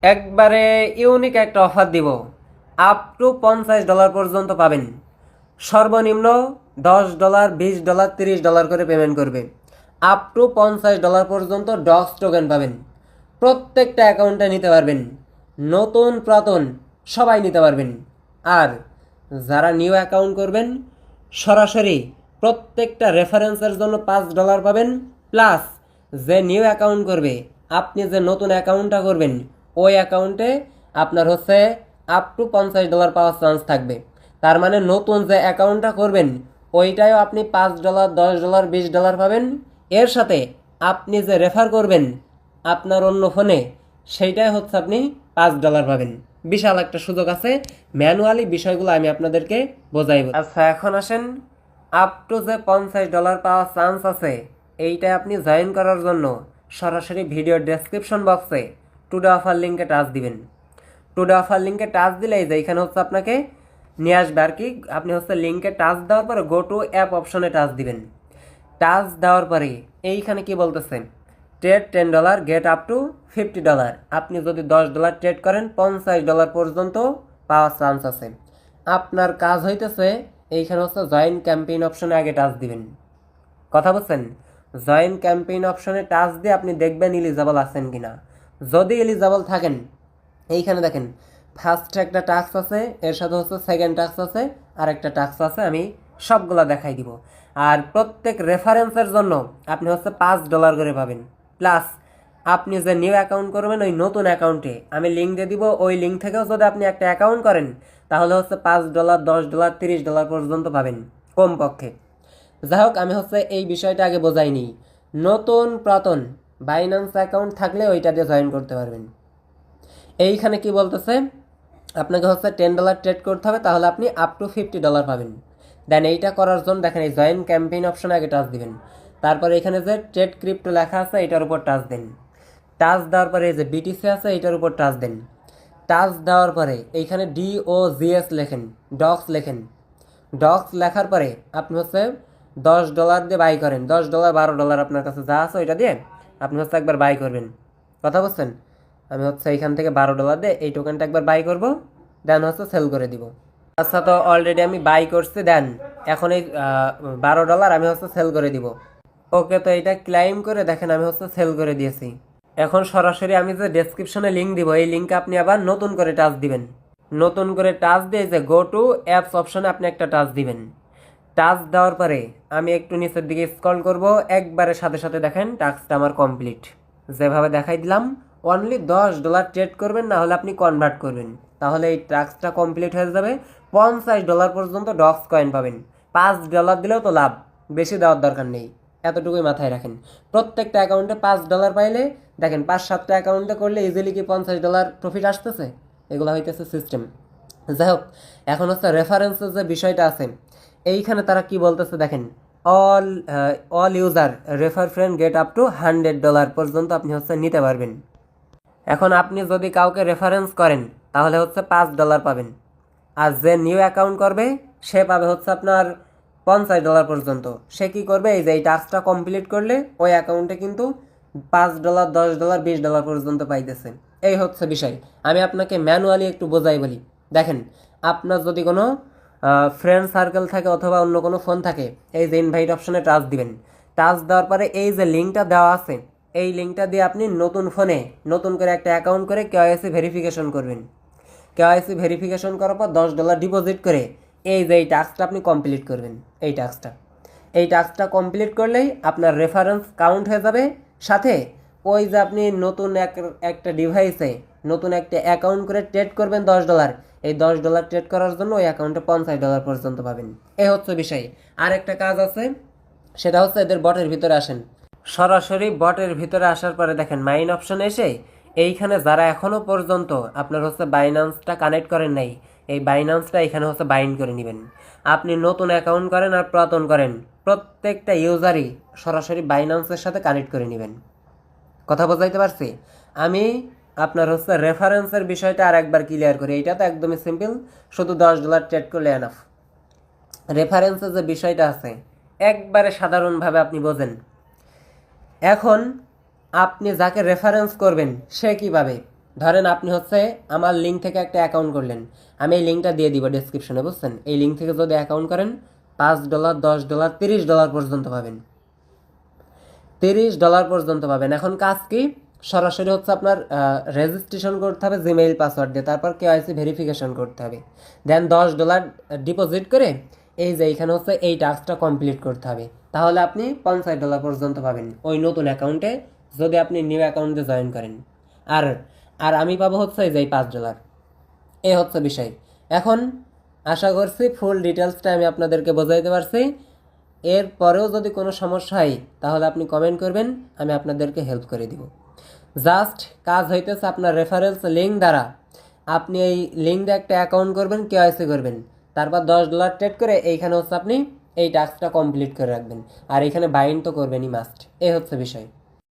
একবারে ইউনিক একটা অফার দিব। আপ টু $50 পর্যন্ত পাবেন। সর্বনিম্ন $10, $20, $30 করে পেমেন্ট করবে। আপ টু $50 পর্যন্ত ডক্স টোকেন পাবেন। প্রত্যেকটা অ্যাকাউন্টে নিতে পারবেন, নতুন পুরাতন সবাই নিতে পারবেন। আর যারা নিউ অ্যাকাউন্ট করবেন সরাসরি প্রত্যেকটা রেফারেন্সের জন্য $5 পাবেন। প্লাস যে নিউ অ্যাকাউন্ট করবে, আপনি যে নতুন অ্যাকাউন্টটা করবেন ওই অ্যাকাউন্টে আপনার আপ টু $50 পাওয়ার চান্স থাকবে। তার মানে নতুন যে অ্যাকাউন্টটা করবেন ওইটাও আপনি $5, $10, $20 পাবেন। এর সাথে আপনি যে রেফার করবেন আপনার অন্য ফোনে, সেইটাই আপনি $5 পাবেন। বিশাল একটা সুযোগ আছে। ম্যানুয়ালি বিষয়গুলো আমি আপনাদেরকে বোঝাইব। আচ্ছা, এখন আসেন আপ টু যে $50 পাওয়ার চান্স আছে, এইটা আপনি জয়েন করার জন্য সরাসরি ভিডিওর ডেসক্রিপশন বক্সে টুডে অফার লিঙ্কে টাচ দিবেন। টুডে অফার লিঙ্কে টাচ দিলেই যে এখানে আপনাকে নিয়ে আসবে আর কি। আপনি লিঙ্কে টাচ দেওয়ার পরে গো টু অ্যাপ অপশনে টাচ দিবেন। টাচ দেওয়ার পরে এইখানে কি বলতেছে, ট্রেড $10 গেট আপ টু $50। আপনি যদি $10 ট্রেড করেন $50 পর্যন্ত পাওয়ার চান্স আছে। আপনার কাজ হইতেছে এইখানে জয়েন ক্যাম্পেইন অপশনে আগে টাচ দিবেন। কথা বলছেন? জয়েন ক্যাম্পেইন অপশনে টাচ দিয়ে আপনি দেখবেন এলিজিবল আছেন কিনা। যদি এলিজিবল থাকেন, এইখানে দেখেন ফার্স্ট একটা টাস্ক আছে, এর সাথে সেকেন্ড টাস্ক আছে, আর একটা টাস্ক আছে। আমি সবগুলা দেখাই দিব। আর প্রত্যেক রেফারেন্সের জন্য আপনি $5 করে পাবেন। প্লাস আপনি যে নিউ অ্যাকাউন্ট করবেন ওই নতুন অ্যাকাউন্টে আমি লিঙ্ক দিয়ে দিব। ওই লিঙ্ক থেকেও যদি আপনি একটা অ্যাকাউন্ট করেন তাহলে $5, $10, $30 পর্যন্ত পাবেন কমপক্ষে। যাই হোক, আমি এই বিষয়টা আগে বোঝাইনি। নতুন পুরাতন বাইন্যান্স অ্যাকাউন্ট থাকলে ওইটা দিয়ে জয়েন করতে পারবেন। এইখানে কি বলতেছে, আপনাকে $10 ট্রেড করতে হবে, তাহলে আপনি আপ টু $50 পাবেন। দেন এইটা করার জন্য দেখেন এই জয়েন ক্যাম্পেইন অপশনে আগে টাচ দিবেন। তারপরে এখানে যে ট্রেড ক্রিপ্টো লেখা আছে এটার উপর টাচ দেন। টাচ দেওয়ার পরে এই যে বিটিসি আছে এটার উপর টাচ দেন। টাচ দেওয়ার পরে এইখানে DOGS লেখেন, ডক্স লেখেন। ডক্স লেখার পরে আপনি $10 দিয়ে বাই করেন। $10, $12 আপনার কাছে যা আছে ওইটা দিয়ে আপনি একবার বাই করবেন। কথা বলছেন? আমি এইখান থেকে $12 দিয়ে এই টোকেনটা একবার বাই করব, দেন সেল করে দিব। আচ্ছা, তো অলরেডি আমি বাই করছি। দেন এখন এই $12 আমি সেল করে দিব। ওকে, তো এটা ক্লাইম করে দেখেন আমি সেল করে দিয়েছি। এখন সরাসরি আমি যে ডেসক্রিপশনে লিঙ্ক দিব এই লিঙ্কে আপনি আবার নতুন করে টাচ দিবেন। নতুন করে টাচ দিয়ে যে গো টু অ্যাপস অপশনে আপনি একটা টাচ দিবেন। টাচ দেওয়ার পরে আমি একটু নিচের দিকে স্ক্রল করব, একবারে সাথে সাথে দেখেন টাস্কটা আমার কমপ্লিট। যেভাবে দেখাই দিলাম, অনলি $10 ট্রেড করবেন, না হলে আপনি কনভার্ট করবেন, তাহলে এই টাস্কটা কমপ্লিট হয়ে যাবে। $50 পর্যন্ত ডক্স কয়েন পাবেন। $5 দিলেও তো লাভ, বেশি দেওয়ার দরকার নেই। এতটুকুই মাথায় রাখেন। প্রত্যেকটা অ্যাকাউন্টে $5 পাইলে দেখেন 5-7টা অ্যাকাউন্টে করলে ইজিলি কি $50 প্রফিট আসতেছে। এগুলো হইতেছে সিস্টেম। যাই হোক, এখন রেফারেন্সের যে বিষয়টা আছে এইখানে তারা কি বলতেছে দেখেন, all user refer friend get up to $100 পর্যন্ত আপনি নিতে পারবেন। এখন আপনি যদি কাউকে রেফারেন্স করেন তাহলে $5 পাবেন। আর যে নিউ অ্যাকাউন্ট করবে সে পাবে আপনার $50 পর্যন্ত। সে কি করবে, এই যে এই টাস্কটা কমপ্লিট করলে ওই অ্যাকাউন্টে কিন্তু $5, $10, $20 পর্যন্ত পাইতেছে। এই বিষয়। আমি আপনাকে ম্যানুয়ালি একটু বোঝাই বলি। দেখেন, আপনার যদি কোনো ফ্রেন্ড সার্কেল থাকে অথবা অন্য কোনো ফোন থাকে, এই যে ইনভাইট অপশনে টাচ দিবেন। টাচ দেওয়ার পরে এই যে লিঙ্কটা দেওয়া আছে এই লিঙ্কটা দিয়ে আপনি নতুন ফোনে নতুন করে একটা অ্যাকাউন্ট করে কেওয়াইসি ভেরিফিকেশন করবেন। কেওয়াইসি ভেরিফিকেশন করার পর $10 ডিপোজিট করে এই যে এই টাস্কটা আপনি কমপ্লিট করবেন। এই টাস্কটা কমপ্লিট করলেই আপনার রেফারেন্স কাউন্ট হয়ে যাবে। সাথে ওই যে আপনি নতুন একটা ডিভাইসে নতুন একটা অ্যাকাউন্ট করে ট্রেড করবেন $10, এই $10 ট্রেড করার জন্য ওই অ্যাকাউন্টে $50 পর্যন্ত পাবেন। এই বিষয়। আর একটা কাজ আছে, সেটা এদের বটের ভিতরে আসেন। সরাসরি বটের ভিতরে আসার পরে দেখেন মাইন অপশনে এসে এইখানে যারা এখনো পর্যন্ত আপনার বাইন্যান্সটা কানেক্ট করেন নাই, এই বাইন্যান্সটা এখানে বাইন্ড করে নেবেন। আপনি নতুন অ্যাকাউন্ট করেন আর পুরাতন করেন, প্রত্যেকটা ইউজারই সরাসরি বাইন্যান্সের সাথে কানেক্ট করে নেবেন। কথা বোঝাইতে পারছি? আমি আপনার রেফারেন্সের বিষয়টা আর একবার ক্লিয়ার করি। এইটা তো একদমই সিম্পল, শুধু $10 ট্রেড করলে এনাফ। রেফারেন্সের যে বিষয়টা আছে একবারে সাধারণভাবে আপনি বোঝেন। এখন আপনি যাকে রেফারেন্স করবেন সে কী পাবে, ধরেন আপনি হচ্ছে আমার লিঙ্ক থেকে একটা অ্যাকাউন্ট করলেন, আমি এই লিঙ্কটা দিয়ে দিব ডেসক্রিপশনে, বুঝছেন? এই লিঙ্ক থেকে যদি অ্যাকাউন্ট করেন $5, $10, $30 পর্যন্ত পাবেন। $30 পর্যন্ত পাবেন। এখন কাজ কি? সরাসরি হচ্ছে আপনার রেজিস্ট্রেশন করতে হবে জিমেইল পাসওয়ার্ড দিয়ে, তারপর কেওয়াইসি ভেরিফিকেশন করতে হবে, দেন $10 ডিপোজিট করে এই যে এইখানে হচ্ছে এই টাস্কটা কমপ্লিট করতে হবে, তাহলে আপনি $50 পর্যন্ত পাবেন ওই নতুন অ্যাকাউন্টে, যদি আপনি নিউ অ্যাকাউন্টে জয়েন করেন। আর আর আমি পাবো হচ্ছে এই যে $5। এই হচ্ছে বিষয়। এখন আশা করছি ফুল ডিটেলসটা আমি আপনাদেরকে বোঝাইতে পারছি। এরপরেও যদি কোনো সমস্যা হয় তাহলে আপনি কমেন্ট করবেন, আমি আপনাদেরকে হেল্প করে দিব। জাস্ট কাজ হইতেছে আপনার রেফারেন্স লিঙ্ক দ্বারা আপনি এই লিঙ্ক দিয়ে একটা অ্যাকাউন্ট করবেন, কেওয়াইসি করবেন, তারপর $10 ট্রেড করে এইখানে হচ্ছে আপনি এই টাস্কটা কমপ্লিট করে রাখবেন, আর এখানে বাইন্ড তো করবেনই মাস্ট। এই হচ্ছে বিষয়।